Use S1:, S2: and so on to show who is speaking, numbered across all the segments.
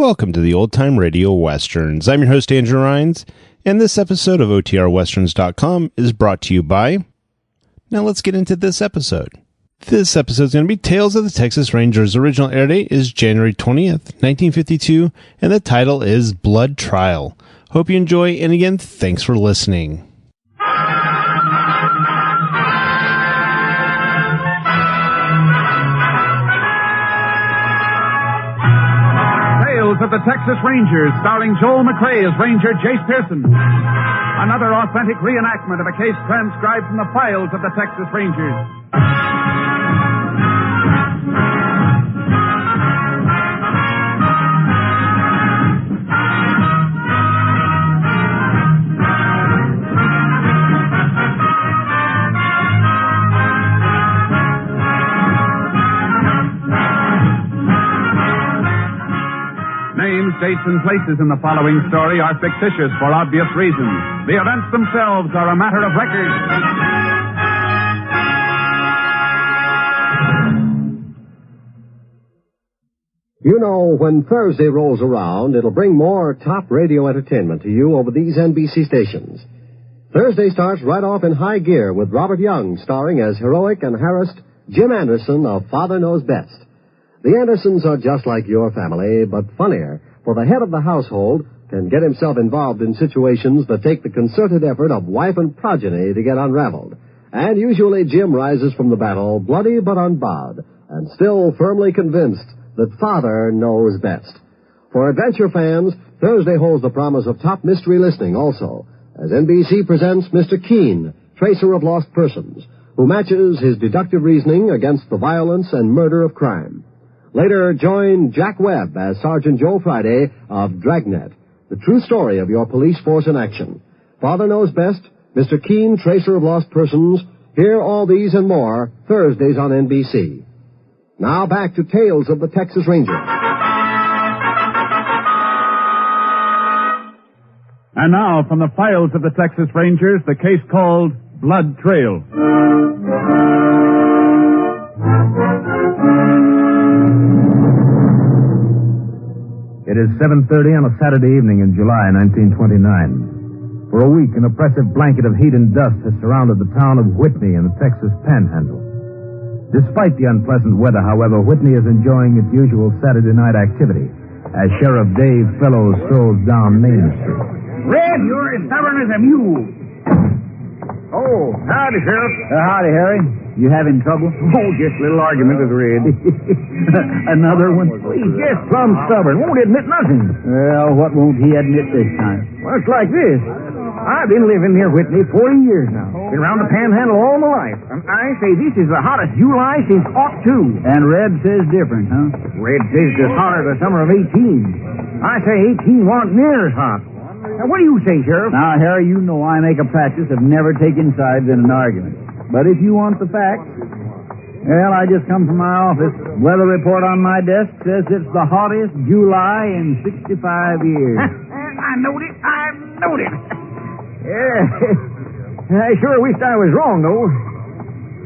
S1: Welcome to the Old Time Radio Westerns. I'm your host, Andrew Rhynes, and this episode of OTRWesterns.com is brought to you by... Now let's get into this episode. This episode is going to be Tales of the Texas Rangers. Original air date is January 20th, 1952, and the title is Blood Trial. Hope you enjoy, and again, thanks for listening.
S2: Of the Texas Rangers, starring Joel McCrea as Ranger Jayce Pearson. Another authentic reenactment of a case transcribed from the files of the Texas Rangers. Names, dates, and places in the following story are fictitious for obvious reasons. The events themselves are a matter of record.
S3: You know, when Thursday rolls around, it'll bring more top radio entertainment to you over these NBC stations. Thursday starts right off in high gear with Robert Young starring as heroic and harassed Jim Anderson of Father Knows Best. The Andersons are just like your family, but funnier, for the head of the household can get himself involved in situations that take the concerted effort of wife and progeny to get unraveled. And usually Jim rises from the battle bloody but unbowed, and still firmly convinced that Father knows best. For adventure fans, Thursday holds the promise of top mystery listening also, as NBC presents Mr. Keene, Tracer of Lost Persons, who matches his deductive reasoning against the violence and murder of crime. Later, join Jack Webb as Sergeant Joe Friday of Dragnet, the true story of your police force in action. Father Knows Best, Mr. Keene, Tracer of Lost Persons. Hear all these and more Thursdays on NBC. Now back to Tales of the Texas Rangers.
S2: And now, from the files of the Texas Rangers, the case called Blood Trail.
S4: It is 7:30 on a Saturday evening in July 1929. For a week, an oppressive blanket of heat and dust has surrounded the town of Whitney in the Texas Panhandle. Despite the unpleasant weather, however, Whitney is enjoying its usual Saturday night activity as Sheriff Dave Fellows strolls down Main Street.
S5: Red, you're as stubborn as a mule. Oh, howdy, Sheriff.
S6: Howdy, Harry. You having trouble?
S5: Oh, just a little argument with Red.
S6: Another one?
S5: Well, he's just plumb stubborn. Won't admit nothing.
S6: Well, what won't he admit this time?
S5: Well, it's like this. I've been living near Whitney 40 years now. Been around the Panhandle all my life. And I say this is the hottest July since '02.
S6: And Red says different, huh?
S5: Red says it's hotter the summer of 18. I say 18 wasn't near as hot. Now, what do you say, Sheriff?
S6: Now, Harry, you know I make a practice of never taking sides in an argument. But if you want the facts, well, I just come from my office. Weather report on my desk says it's the hottest July in 65 years.
S5: I knowed it. Yeah. I sure wished I was wrong, though.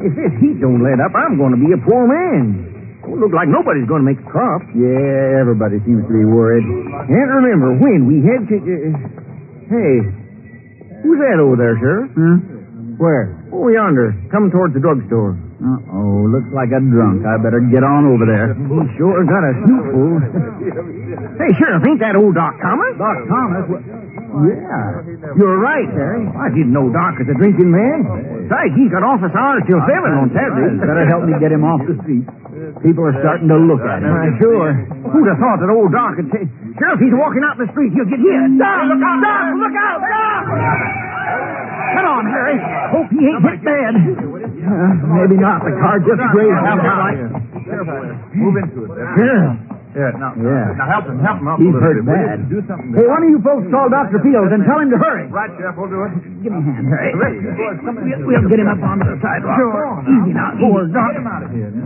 S5: If this heat don't let up, I'm going to be a poor man. Don't look like nobody's going to make a crop.
S6: Yeah, everybody seems to be worried.
S5: Can't remember when we had such a... Hey, who's that over there, Sheriff?
S6: Where?
S5: Oh, yonder, coming towards the drugstore.
S6: Uh-oh, looks like a drunk. I better get on over there.
S5: He sure got a snootful. Hey, Sheriff, ain't that old Doc Thomas?
S6: Doc Thomas?
S5: Yeah. You're right, Harry. I didn't know Doc was a drinking man. Besides, he's got office hours till 7 on Saturday.
S6: Better help me get him off the street. People are starting to look at him.
S5: Sure. Who'd have thought that old Doc could take... Sheriff, he's walking out in the street. He'll get hit. Doc! Look out! Doc! Look out! Doc! Come on, Harry. Hope he ain't hit bad.
S6: Maybe not. The car just grazed him.
S4: Move into it. Now help him up.
S6: He's hurt bad.
S4: Do something.
S6: Hey, one of you folks call Dr. Fields and tell him to hurry.
S4: Right, Sheriff, we'll do it.
S6: Give me a hand, Harry. We'll get him up onto the sidewalk.
S5: Sure.
S6: Easy now.
S5: Poor Doc.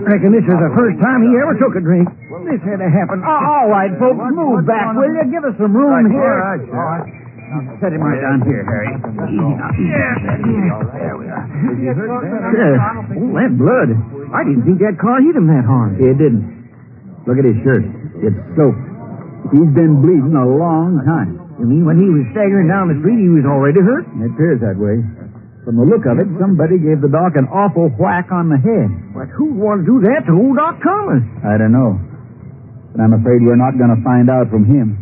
S5: Reckon this is the first time he ever took a drink. This had to happen.
S6: All right, folks, move back, will you? Give us some room here.
S4: All right.
S6: Set him right down here, Harry. Easy now.
S5: There we are. Oh, that blood. I didn't think that car hit him that hard.
S6: It didn't. Look at his shirt. It's soaked. He's been bleeding a long time.
S5: You mean when he was staggering down the street, he was already hurt?
S6: It appears that way. From the look of it, somebody gave the doc an awful whack on the head.
S5: But who'd want to do that to old Doc Thomas?
S6: I don't know. But I'm afraid we're not going to find out from him.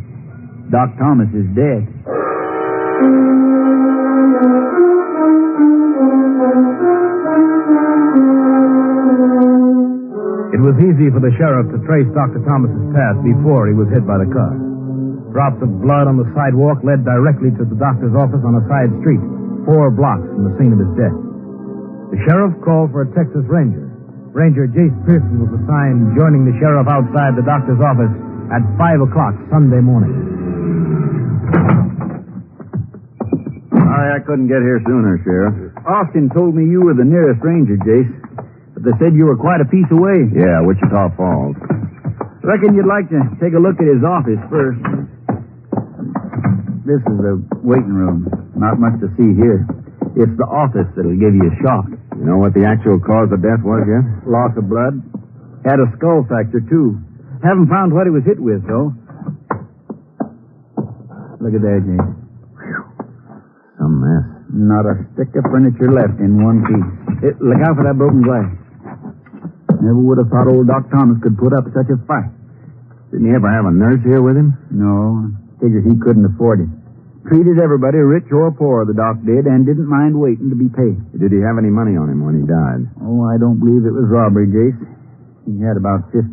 S6: Doc Thomas is dead.
S4: It was easy for the sheriff to trace Dr. Thomas's path before he was hit by the car. Drops of blood on the sidewalk led directly to the doctor's office on a side street, 4 blocks from the scene of his death. The sheriff called for a Texas Ranger. Ranger Jayce Pearson was assigned joining the sheriff outside the doctor's office at 5 o'clock Sunday morning.
S7: Sorry I couldn't get here sooner, Sheriff.
S6: Austin told me you were the nearest ranger, Jayce. But they said you were quite a piece away.
S7: Yeah, Wichita Falls.
S6: Reckon you'd like to take a look at his office first. This is the waiting room. Not much to see here. It's the office that'll give you a shock.
S7: You know what the actual cause of death was yet?
S6: Loss of blood. Had a skull fracture, too. Haven't found what he was hit with, though. Look at that, Jayce.
S7: Some mess.
S6: Not a stick of furniture left in one piece. Look out for that broken glass. Never would have thought old Doc Thomas could put up such a fight.
S7: Didn't he ever have a nurse here with him?
S6: No, figured he couldn't afford it. Treated everybody, rich or poor, the doc did, and didn't mind waiting to be paid.
S7: Did he have any money on him when he died?
S6: Oh, I don't believe it was robbery, Jayce. He had about $15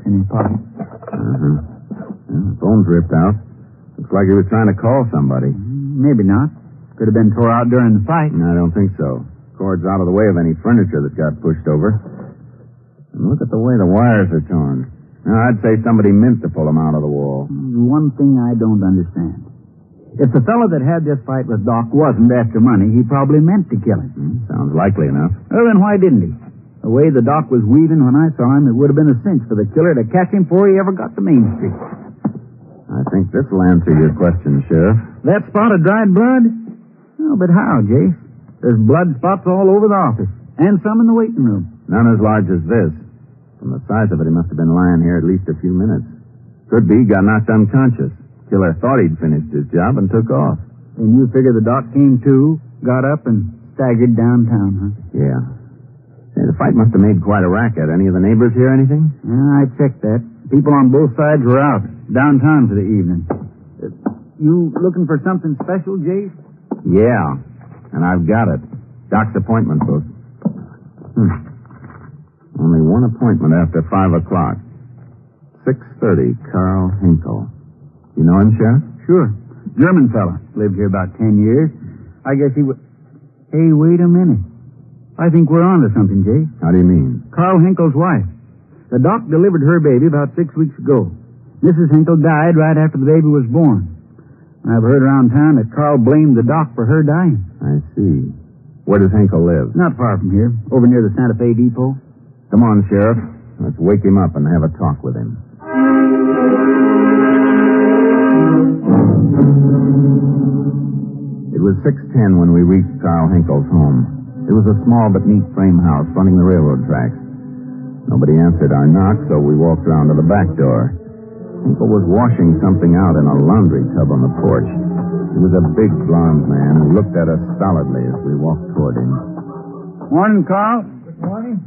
S6: in his pocket.
S7: Uh-huh. Well, the phone's ripped out. Looks like he was trying to call somebody.
S6: Maybe not. Could have been tore out during the fight.
S7: No, I don't think so. Cord's out of the way of any furniture that got pushed over. And look at the way the wires are torn. Now, I'd say somebody meant to pull them out of the wall.
S6: One thing I don't understand. If the fellow that had this fight with Doc wasn't after money, he probably meant to kill him.
S7: Sounds likely enough.
S6: Well, then why didn't he? The way the Doc was weaving when I saw him, it would have been a cinch for the killer to catch him before he ever got to Main Street.
S7: I think this will answer your question, Sheriff.
S6: That spot of dried blood? Oh, but how, Jayce? There's blood spots all over the office, and some in the waiting room.
S7: None as large as this. From the size of it, he must have been lying here at least a few minutes. Could be he got knocked unconscious. Killer thought he'd finished his job and took off.
S6: And you figure the doc came to, got up, and staggered downtown, huh?
S7: Yeah. Say, the fight must have made quite a racket. Any of the neighbors hear anything?
S6: Yeah, I checked that. People on both sides were out, downtown for the evening. You looking for something special, Jayce?
S7: Yeah, and I've got it. Doc's appointment book. Only one appointment after 5 o'clock. 6:30, Carl Hinkle. You know him, Sheriff?
S6: Sure. German fella. Lived here about 10 years. I guess he would... Hey, wait a minute. I think we're on to something, Jay.
S7: How do you mean?
S6: Carl Hinkle's wife. The doc delivered her baby about 6 weeks ago. Mrs. Hinkle died right after the baby was born. I've heard around town that Carl blamed the doc for her dying.
S7: I see. Where does Hinkle live?
S6: Not far from here, over near the Santa Fe depot.
S7: Come on, Sheriff. Let's wake him up and have a talk with him. It was 6:10 when we reached Carl Hinkle's home. It was a small but neat frame house fronting the railroad tracks. Nobody answered our knock, so we walked around to the back door. Hinkle was washing something out in a laundry tub on the porch. He was a big, blond man who looked at us stolidly as we walked toward him.
S6: Morning, Carl.
S5: Good morning.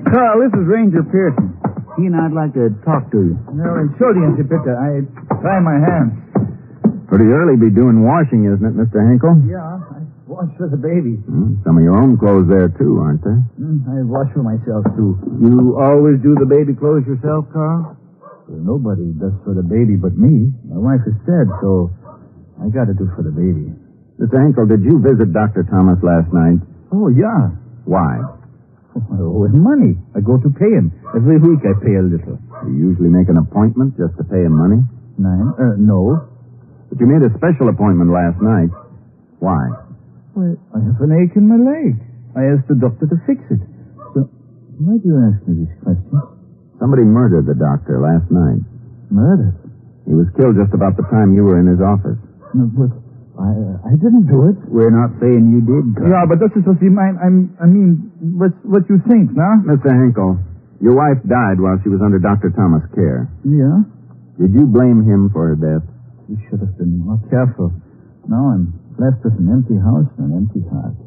S6: Carl, this is Ranger Pearson. He and I'd like to talk to you.
S5: No, entschuldigen Sie bitte. I dry my hands.
S7: Pretty early be doing washing, isn't it, Mr. Hinkle?
S5: Yeah, I wash for the baby.
S7: Some of your own clothes there, too, aren't there?
S5: I wash for myself, too.
S6: You always do the baby clothes yourself, Carl?
S5: Well, nobody does for the baby but me. My wife is dead, so I got to do for the baby.
S7: Mr. Hinkle, did you visit Dr. Thomas last night?
S5: Oh, yeah.
S7: Why?
S5: With money. I go to pay him. Every week I pay a little.
S7: You usually make an appointment just to pay him money?
S5: No.
S7: But you made a special appointment last night. Why?
S5: Well, I have an ache in my leg. I asked the doctor to fix it. So, why do you ask me these questions?
S7: Somebody murdered the doctor last night.
S5: Murdered?
S7: He was killed just about the time you were in his office.
S5: No, but I didn't do it.
S6: We're not saying you did, Carl.
S5: Yeah, but this is what you mean. I mean, what you think, no?
S7: Mr. Hinkle, your wife died while she was under Dr. Thomas' care.
S5: Yeah?
S7: Did you blame him for her death?
S6: You should have been more careful. Now I'm left with an empty house and an empty heart.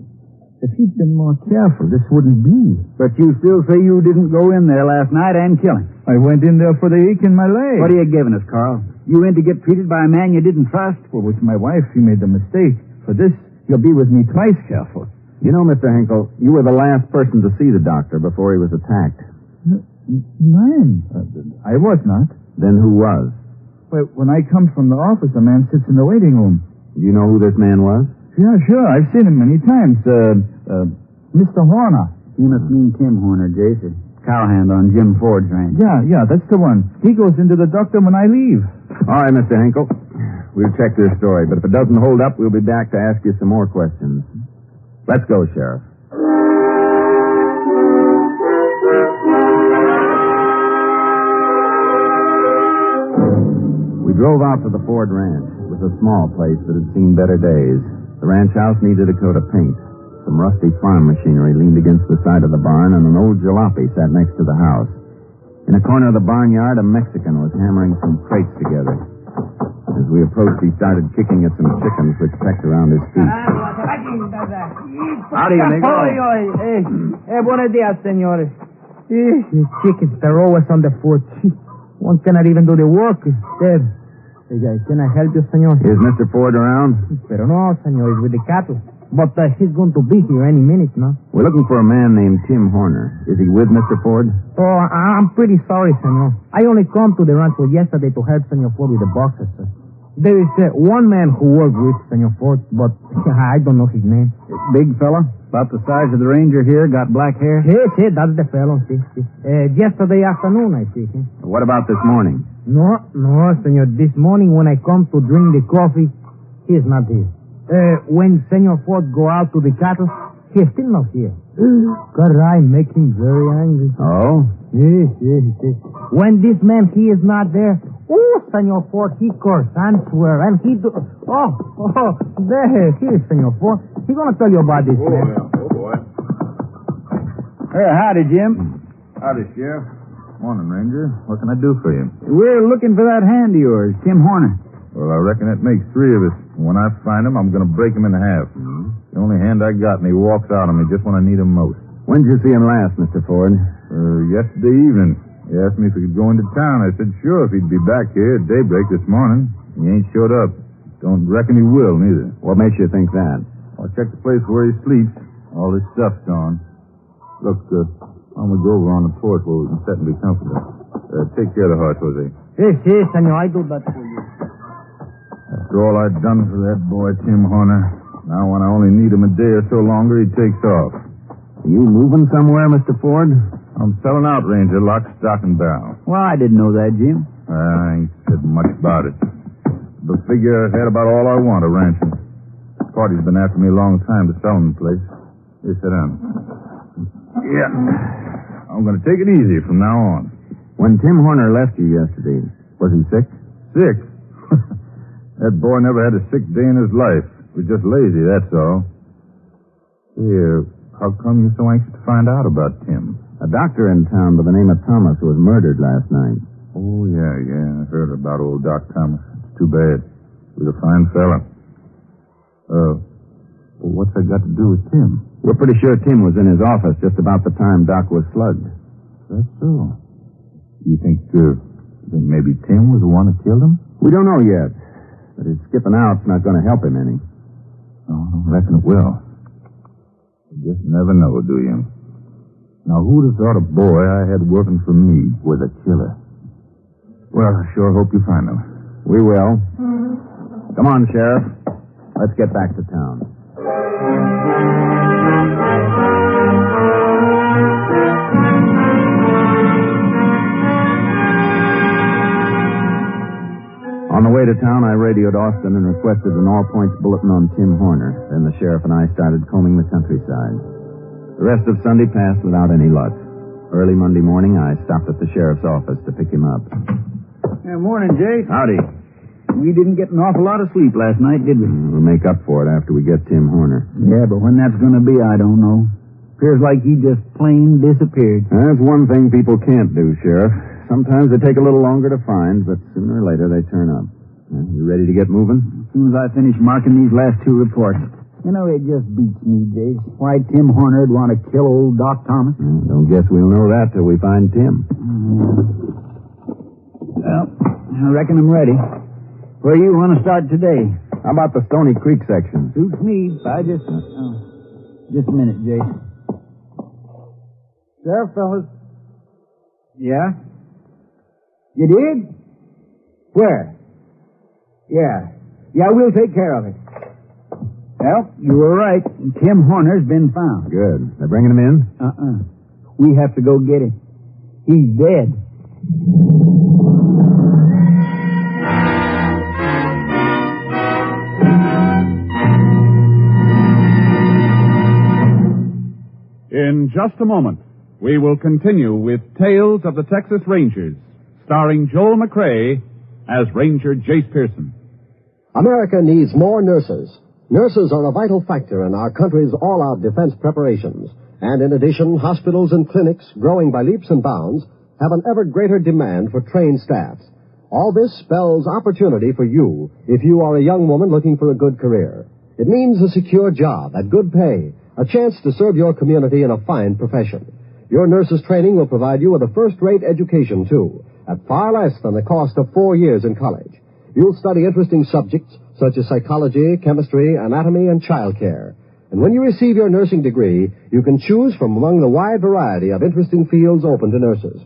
S6: If he'd been more careful, this wouldn't be. But you still say you didn't go in there last night and kill him. I went in there for the ache in my leg. What are you giving us, Carl? You in to get treated by a man you didn't trust? Well, with my wife, you made the mistake. For this, you'll be with me twice careful.
S7: You know, Mr. Hinkle, you were the last person to see the doctor before he was attacked.
S6: Mine? I was not.
S7: Then who was?
S6: Well, when I come from the office, a man sits in the waiting room.
S7: Do you know who this man was?
S6: Yeah, sure. I've seen him many times. Mr. Horner. He must mean Tim Horner, Jayce. Cowhand on Jim Ford's ranch. Yeah, that's the one. He goes into the doctor when I leave.
S7: All right, Mr. Hinkle. We'll check this story, but if it doesn't hold up, we'll be back to ask you some more questions. Let's go, Sheriff. We drove out to the Ford Ranch. It was a small place that had seen better days. The ranch house needed a coat of paint. Some rusty farm machinery leaned against the side of the barn, and an old jalopy sat next to the house. In a corner of the barnyard, a Mexican was hammering some crates together. As we approached, he started kicking at some chickens which pecked around his feet.
S6: Howdy, amigo. Buenos dias, senores. The chickens, they're always on the foot. One cannot even do the work. Dead. Can I help you, senor?
S7: Is Mr. Ford around?
S6: Pero no, senor. He's with the cattle. But he's going to be here any minute, no?
S7: We're looking for a man named Tim Horner. Is he with Mr. Ford?
S6: Oh, I'm pretty sorry, senor. I only come to the rancho yesterday to help Senor Ford with the boxes, sir. There is one man who worked with Senor Ford, but I don't know his name. Big fella? About the size of the ranger here, got black hair? Sí, that's the fellow, sí. Yesterday afternoon, I see him.
S7: What about this morning?
S6: No, senor. This morning when I come to drink the coffee, he's not here. When Senor Ford go out to the cattle, he's still not here. God, I make him very angry.
S7: Oh?
S6: Yes. When this man, he is not there, Senor Ford, he curse and swear, and he do... there, here is Senor Ford. He's going to tell you about this man.
S8: Oh, boy.
S6: Hey, howdy, Jim.
S8: Howdy, Sheriff. Morning, Ranger. What can I do for you?
S6: We're looking for that hand of yours, Tim Horner.
S8: Well, I reckon that makes three of us. When I find him, I'm going to break him in half.
S7: Mm-hmm.
S8: The only hand I got, and he walks out on me just when I need him most.
S7: When did you see him last, Mr. Ford?
S8: Yesterday evening. He asked me if he could go into town. I said, sure, if he'd be back here at daybreak this morning. He ain't showed up. Don't reckon he will, neither.
S7: What makes you think that?
S8: I checked the place where he sleeps. All his stuff's gone. Look, why don't we go over on the porch where we can sit and be comfortable? Take care of the horse, Jose.
S6: Yes, senor, I do that for you.
S8: After all I'd done for that boy, Tim Horner, now when I only need him a day or so longer, he takes off.
S7: Are you moving somewhere, Mr. Ford?
S8: I'm selling out, Ranger, lock, stock, and barrel.
S6: Well, I didn't know that, Jim.
S8: I ain't said much about it. But figure I had about all I want of ranching. Party's been after me a long time to sell him the place. Here, sit down. Yeah. I'm going to take it easy from now on.
S7: When Tim Horner left you yesterday, was he sick?
S8: Sick? That boy never had a sick day in his life. He was just lazy, that's all. Here, how come you're so anxious to find out about Tim?
S7: A doctor in town by the name of Thomas was murdered last night.
S8: Oh, yeah. I heard about old Doc Thomas. It's too bad. He was a fine fella. Well, what's that got to do with Tim?
S7: We're pretty sure Tim was in his office just about the time Doc was slugged.
S8: That's so. You think maybe Tim was the one that killed him?
S7: We don't know yet. But his skipping out's not going to help him any.
S8: Oh, I reckon it will. You just never know, do you? Now, who'd have thought a boy I had working for me was a killer? Well, I sure hope you find him.
S7: We will. Come on, Sheriff. Let's get back to town. On the way to town, I radioed Austin and requested an all-points bulletin on Tim Horner. Then the sheriff and I started combing the countryside. The rest of Sunday passed without any luck. Early Monday morning, I stopped at the sheriff's office to pick him up.
S6: Morning, Jayce.
S7: Howdy.
S6: We didn't get an awful lot of sleep last night, did we?
S7: We'll make up for it after we get Tim Horner.
S6: Yeah, but when that's going to be, I don't know. Appears like he just plain disappeared.
S7: That's one thing people can't do, Sheriff. Sometimes they take a little longer to find, but sooner or later they turn up. You ready to get moving?
S6: As soon as I finish marking these last two reports. You know, it just beats me, Jayce. Why Tim Horner'd want to kill old Doc Thomas.
S7: Don't guess we'll know that till we find Tim.
S6: Well, I reckon I'm ready. Where you want to start today?
S7: How about the Stony Creek section?
S6: Suits me. Just a minute, Jayce. Sheriff, fellas. Yeah? You did? Where? Yeah. Yeah, we'll take care of it. Well, you were right. Tim Horner's been found.
S7: Good. They're bringing him in?
S6: We have to go get him. He's dead.
S2: In just a moment, we will continue with Tales of the Texas Rangers, starring Joel McCrea as Ranger Jayce Pearson.
S3: America needs more nurses. Nurses are a vital factor in our country's all-out defense preparations. And in addition, hospitals and clinics, growing by leaps and bounds, have an ever greater demand for trained staffs. All this spells opportunity for you if you are a young woman looking for a good career. It means a secure job at good pay, a chance to serve your community in a fine profession. Your nurse's training will provide you with a first-rate education, too, at far less than the cost of 4 years in college. You'll study interesting subjects such as psychology, chemistry, anatomy, and child care. And when you receive your nursing degree, you can choose from among the wide variety of interesting fields open to nurses.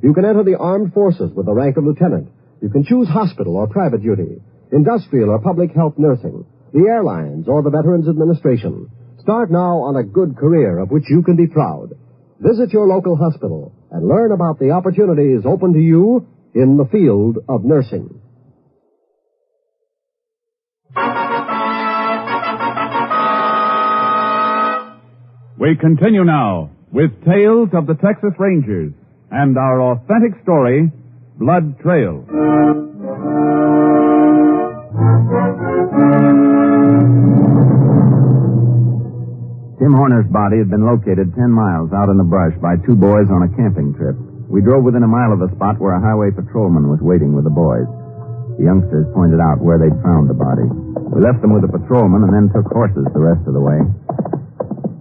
S3: You can enter the armed forces with the rank of lieutenant. You can choose hospital or private duty, industrial or public health nursing, the airlines or the Veterans Administration. Start now on a good career of which you can be proud. Visit your local hospital and learn about the opportunities open to you in the field of nursing.
S2: We continue now with Tales of the Texas Rangers and our authentic story, Blood Trail.
S7: Tim Horner's body had been located 10 miles out in the brush by two boys on a camping trip. We drove within a mile of the spot where a highway patrolman was waiting with the boys. The youngsters pointed out where they'd found the body. We left them with the patrolman and then took horses the rest of the way.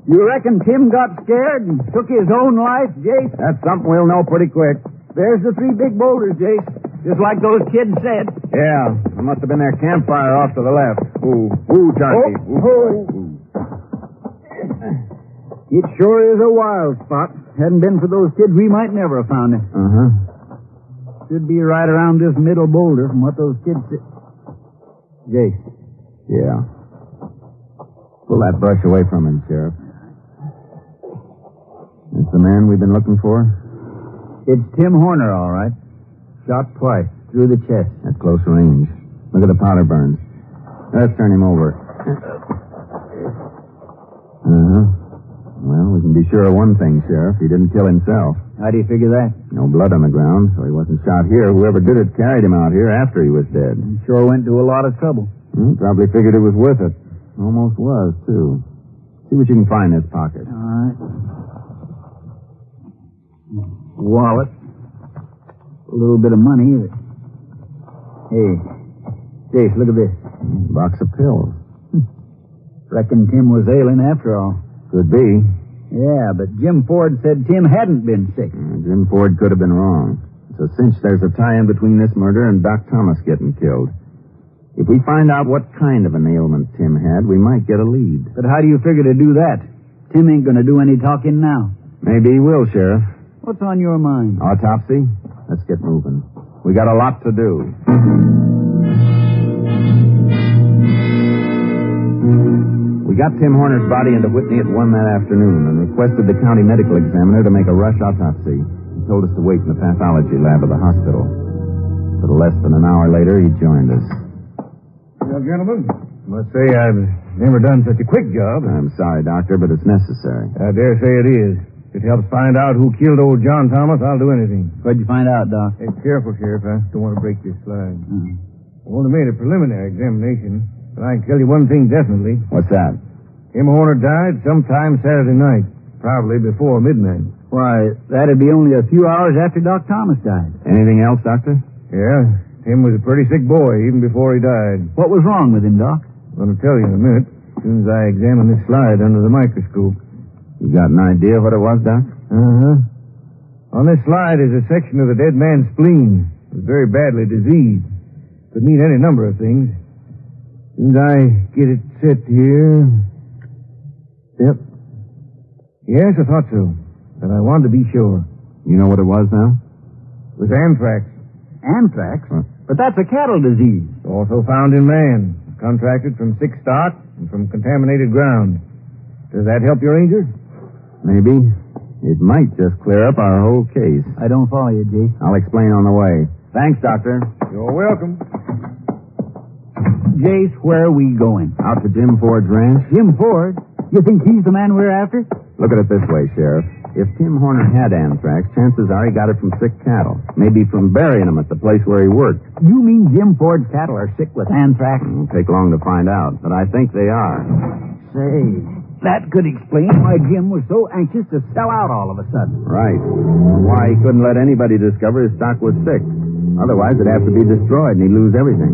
S6: You reckon Tim got scared and took his own life, Jayce?
S7: That's something we'll know pretty quick.
S6: There's the three big boulders, Jayce. Just like those kids said.
S7: Yeah, it must have been their campfire off to the left. Ooh, Johnny.
S6: It sure is a wild spot. Hadn't been for those kids, we might never have found it. Should be right around this middle boulder from what those kids said. Jayce.
S7: Yeah. Pull that brush away from him, Sheriff. That's the man we've been looking for?
S6: It's Tim Horner, all right. Shot twice, through the chest.
S7: At close range. Look at the powder burns. Let's turn him over. Well, we can be sure of one thing, Sheriff. He didn't kill himself.
S6: How do you figure that?
S7: No blood on the ground, so he wasn't shot here. Whoever did it carried him out here after he was dead.
S6: He sure went to a lot of trouble.
S7: Probably figured it was worth it. Almost was, too. See what you can find in his pocket.
S6: All right. Wallet. A little bit of money. Hey, Jayce, look at this.
S7: Box of pills.
S6: Reckon Tim was ailing after all.
S7: Could be.
S6: Yeah, but Jim Ford said Tim hadn't been sick.
S7: Jim Ford could have been wrong. It's a cinch there's a tie-in between this murder and Doc Thomas getting killed. If we find out what kind of an ailment Tim had, we might get a lead.
S6: But how do you figure to do that? Tim ain't going to do any talking now.
S7: Maybe he will, Sheriff.
S6: What's on your mind?
S7: Autopsy? Let's get moving. We got a lot to do. We got Tim Horner's body into Whitney at 1 that afternoon and requested the county medical examiner to make a rush autopsy. He told us to wait in the pathology lab of the hospital. A little less than an hour later, he joined us.
S5: Well, gentlemen, I must say I've never done such a quick job.
S7: I'm sorry, Doctor, but it's necessary.
S5: I dare say it is. If it helps find out who killed old John Thomas, I'll do anything.
S6: What'd you find out, Doc?
S5: Hey, careful, Sheriff. I don't want to break this slide. I only made a preliminary examination, but I can tell you one thing definitely.
S7: What's that?
S5: Tim Horner died sometime Saturday night. Probably before midnight.
S6: Why, that'd be only a few hours after Doc Thomas died.
S7: Anything else, Doctor?
S5: Yeah, Tim was a pretty sick boy even before he died.
S6: What was wrong with him, Doc?
S5: I'm going to tell you in a minute, as soon as I examine this slide under the microscope.
S7: You got an idea what it was, Doc?
S5: Uh-huh. On this slide is a section of the dead man's spleen. It was very badly diseased. Could mean any number of things. As soon as I get it set here... Yep. Yes, I thought so. But I wanted to be sure.
S7: You know what it was now?
S5: It was anthrax.
S6: Anthrax? But that's a cattle disease.
S5: Also found in man. Contracted from sick stock and from contaminated ground. Does that help you, Ranger?
S7: Maybe. It might just clear up our whole case.
S6: I don't follow you, Jayce.
S7: I'll explain on the way. Thanks, Doctor.
S5: You're welcome.
S6: Jayce, where are we going?
S7: Out to Jim Ford's ranch?
S6: Jim Ford? You think he's the man we're after?
S7: Look at it this way, Sheriff. If Tim Horner had anthrax, chances are he got it from sick cattle. Maybe from burying them at the place where he worked.
S6: You mean Jim Ford's cattle are sick with anthrax?
S7: It'll take long to find out, but I think they are.
S6: Say, that could explain why Jim was so anxious to sell out all of a sudden.
S7: Right. Why he couldn't let anybody discover his stock was sick. Otherwise, it'd have to be destroyed and he'd lose everything.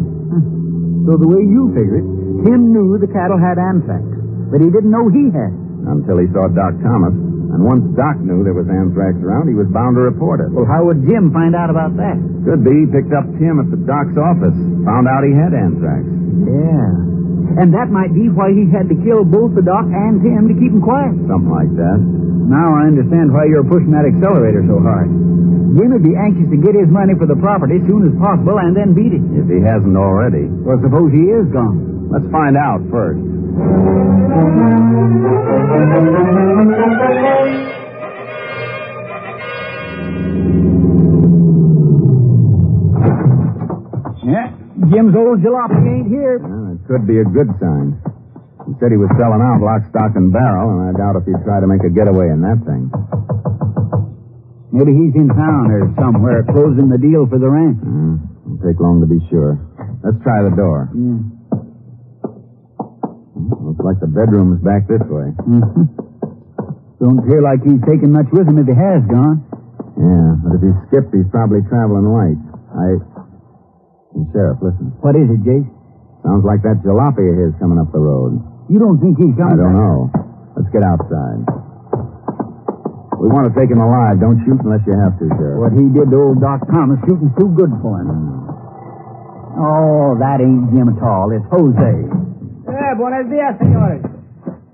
S6: So the way you figure it, Tim knew the cattle had anthrax, but he didn't know he had it.
S7: Until he saw Doc Thomas. And once Doc knew there was anthrax around, he was bound to report it.
S6: Well, how would Jim find out about that?
S7: Could be he picked up Tim at the Doc's office. Found out he had anthrax.
S6: Yeah. And that might be why he had to kill both the Doc and Tim to keep them quiet.
S7: Something like that.
S6: Now I understand why you're pushing that accelerator so hard. Jim would be anxious to get his money for the property as soon as possible and then beat it.
S7: If he hasn't already.
S6: Well, suppose he is gone.
S7: Let's find out first.
S6: Yeah, Jim's old jalopy ain't here.
S7: Well, it could be a good sign. He said he was selling out lock, stock, and barrel, and I doubt if he'd try to make a getaway in that thing.
S6: Maybe he's in town or somewhere closing the deal for the ranch.
S7: It'll take long to be sure. Let's try the door.
S6: Yeah.
S7: Looks like the bedroom's back this way.
S6: Mm-hmm. Don't appear like he's taken much with him if he has gone.
S7: Yeah, but if he skipped, he's probably traveling light. Sheriff, listen.
S6: What is it, Jayce?
S7: Sounds like that jalopy of his coming up the road.
S6: You don't think he's coming?
S7: I don't know. Let's get outside. We want to take him alive. Don't shoot unless you have to, Sheriff.
S6: What he did to old Doc Thomas, shooting's too good for him. Oh, that ain't Jim at all. It's Jose.
S9: Buenos dias, señores.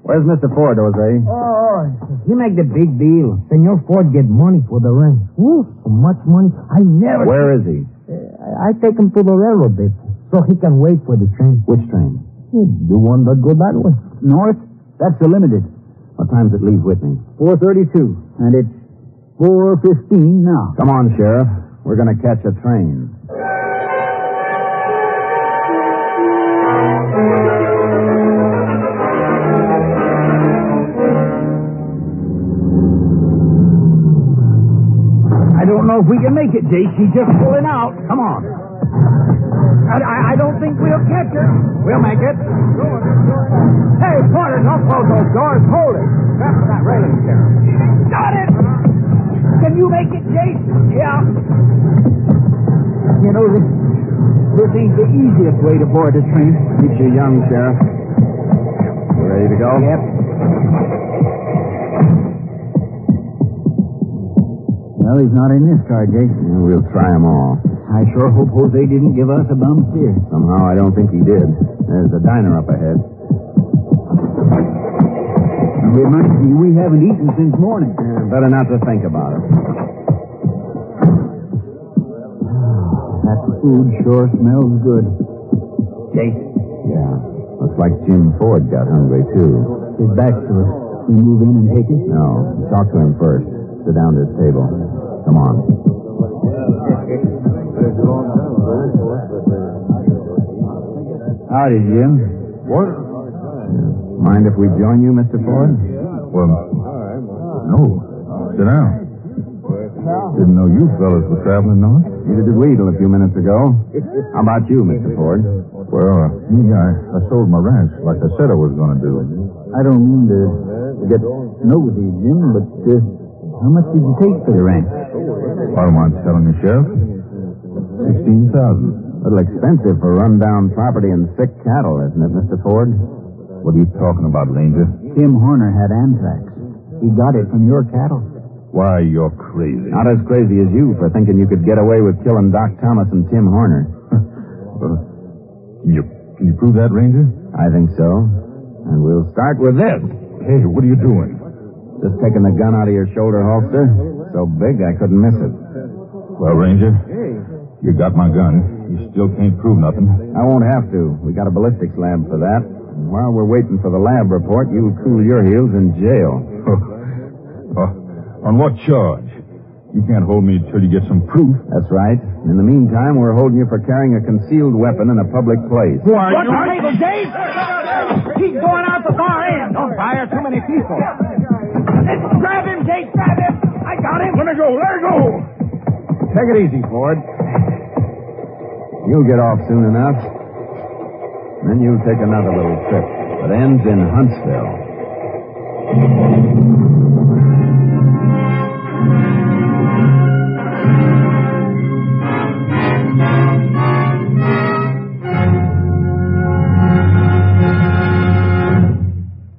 S7: Where's Mr. Ford, Jose?
S9: Oh, he make the big deal. Senor Ford get money for the ranch. Ooh, so much money. I never...
S7: Where is he?
S9: I take him to the railroad depot so he can wait for the train.
S7: Which train?
S9: The one that go that way.
S6: North? That's the limited.
S7: What time's it leave Whitney?
S6: 4:32. And it's 4:15 now.
S7: Come on, Sheriff. We're going to catch a train.
S6: I don't know if we can make it, Jayce. She's just pulling out. Come on.
S9: I don't think we'll catch her.
S6: We'll make it.
S9: Hey, Porter, don't close those doors. Hold it. Grab for that railing, Sheriff. Got it! Can you make it, Jayce? Yeah.
S6: You know, this ain't the easiest way to board a train.
S7: Keep you young, Sheriff. You ready to go?
S6: Yep. Well, he's not in this car, Jayce.
S7: Yeah, we'll try them all.
S6: I sure hope Jose didn't give us a bum steer.
S7: Somehow, I don't think he did. There's a diner up ahead.
S6: Reminds me, we haven't eaten since morning.
S7: Better not to think about it.
S6: That food sure smells good. Jayce.
S7: Yeah. Looks like Jim Ford got hungry, too.
S6: His back's to us. We move in and take it?
S7: No. Talk to him first. Sit down to his table. Come on.
S6: Howdy, Jim.
S8: What?
S7: Mind if we join you, Mr. Ford?
S8: Well, no. Sit down. Didn't know you fellas were traveling north.
S7: Neither did we till a few minutes ago. How about you, Mr. Ford?
S8: Well, me, I sold my ranch like I said I was going to do.
S6: I don't mean to
S7: to get nosy, Jim, but how much did you take for the ranch?
S8: What am I telling you, Sheriff? $16,000.
S7: A little expensive for run-down property and sick cattle, isn't it, Mr. Ford?
S8: What are you talking about, Ranger?
S6: Tim Horner had anthrax. He got it from your cattle.
S8: Why, you're crazy.
S7: Not as crazy as you for thinking you could get away with killing Doc Thomas and Tim Horner.
S8: Can you prove that, Ranger?
S7: I think so. And we'll start with this.
S8: Hey, what are you doing?
S7: Just taking the gun out of your shoulder holster. So big I couldn't miss it.
S8: Well, Ranger, you got my gun. You still can't prove nothing.
S7: I won't have to. We got a ballistics lab for that. And while we're waiting for the lab report, you'll cool your heels in jail.
S8: On what charge? You can't hold me till you get some proof.
S7: That's right. In the meantime, we're holding you for carrying a concealed weapon in a public place.
S9: What's the table, Jayce? He's going out the far end. Don't fire too many people. Grab him, Jayce, grab him. I got him. Let me go, let go.
S5: Take it easy, Ford.
S7: You'll get off soon enough. Then you'll take another little trip that ends in Huntsville.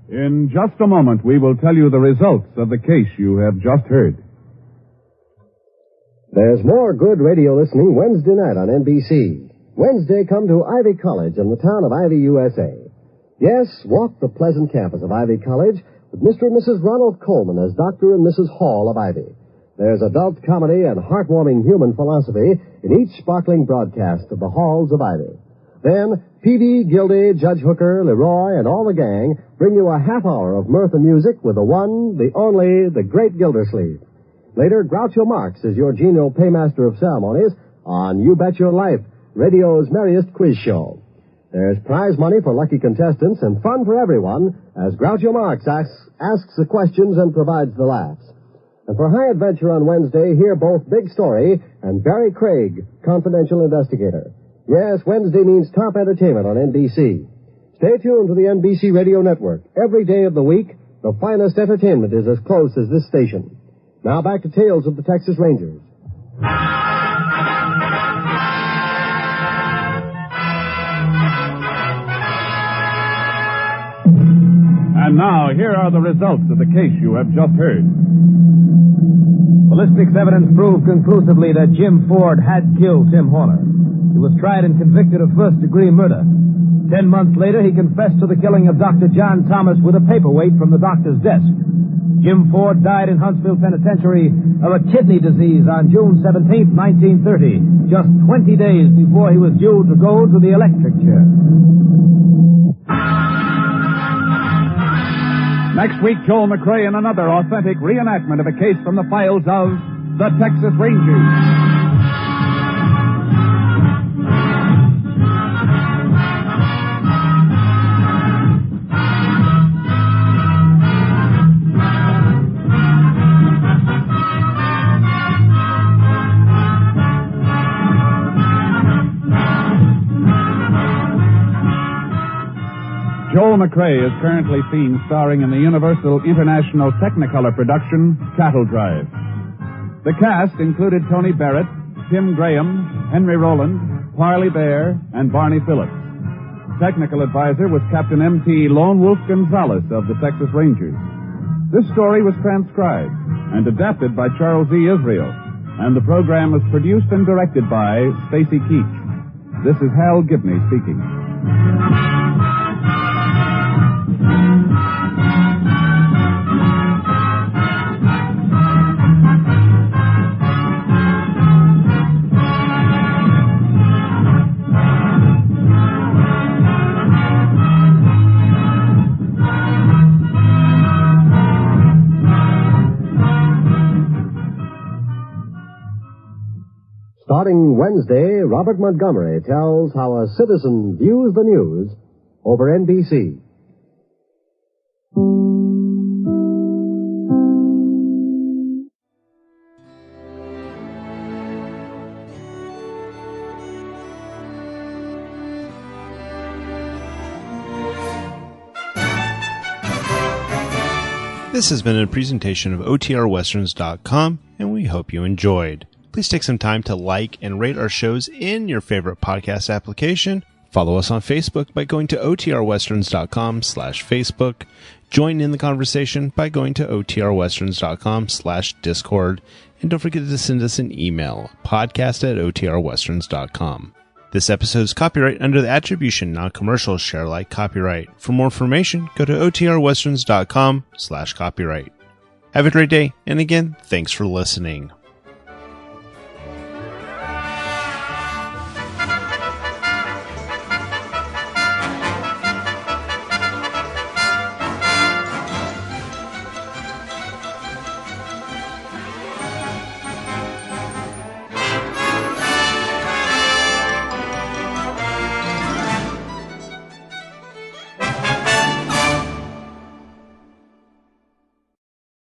S2: In just a moment, we will tell you the results of the case you have just heard.
S3: There's more good radio listening Wednesday night on NBC. Wednesday, come to Ivy College in the town of Ivy, USA. Yes, walk the pleasant campus of Ivy College with Mr. and Mrs. Ronald Coleman as Dr. and Mrs. Hall of Ivy. There's adult comedy and heartwarming human philosophy in each sparkling broadcast of the halls of Ivy. Then, Peavy, Gildy, Judge Hooker, Leroy, and all the gang bring you a half hour of mirth and music with the one, the only, the great Gildersleeve. Later, Groucho Marx is your genial paymaster of ceremonies on You Bet Your Life, radio's merriest quiz show. There's prize money for lucky contestants and fun for everyone as Groucho Marx asks the questions and provides the laughs. And for high adventure on Wednesday, hear both Big Story and Barry Craig, confidential investigator. Yes, Wednesday means top entertainment on NBC. Stay tuned to the NBC Radio Network. Every day of the week, the finest entertainment is as close as this station. Now back to Tales of the Texas Rangers.
S2: And now, here are the results of the case you have just heard.
S5: Ballistics evidence proved conclusively that Jim Ford had killed Tim Horner. He was tried and convicted of first-degree murder. 10 months later, he confessed to the killing of Dr. John Thomas with a paperweight from the doctor's desk. Jim Ford died in Huntsville Penitentiary of a kidney disease on June 17, 1930, just 20 days before he was due to go to the electric chair.
S2: Next week, Joel McCrea in another authentic reenactment of a case from the files of the Texas Rangers. Joel McCrea is currently seen starring in the Universal International Technicolor production, Cattle Drive. The cast included Tony Barrett, Tim Graham, Henry Rowland, Parley Baer, and Barney Phillips. Technical advisor was Captain M.T. Lone Wolf Gonzalez of the Texas Rangers. This story was transcribed and adapted by Charles E. Israel, and the program was produced and directed by Stacy Keach. This is Hal Gibney speaking.
S3: Starting Wednesday, Robert Montgomery tells how a citizen views the news over NBC.
S1: This has been a presentation of OTRWesterns.com, and we hope you enjoyed. Please take some time to like and rate our shows in your favorite podcast application. Follow us on Facebook by going to OTRWesterns.com/Facebook. Join in the conversation by going to OTRWesterns.com/Discord. And don't forget to send us an email, podcast@OTRWesterns.com. This episode is copyright under the Attribution Non-Commercial Share Alike copyright. For more information, go to OTRWesterns.com/copyright. Have a great day, and again, thanks for listening.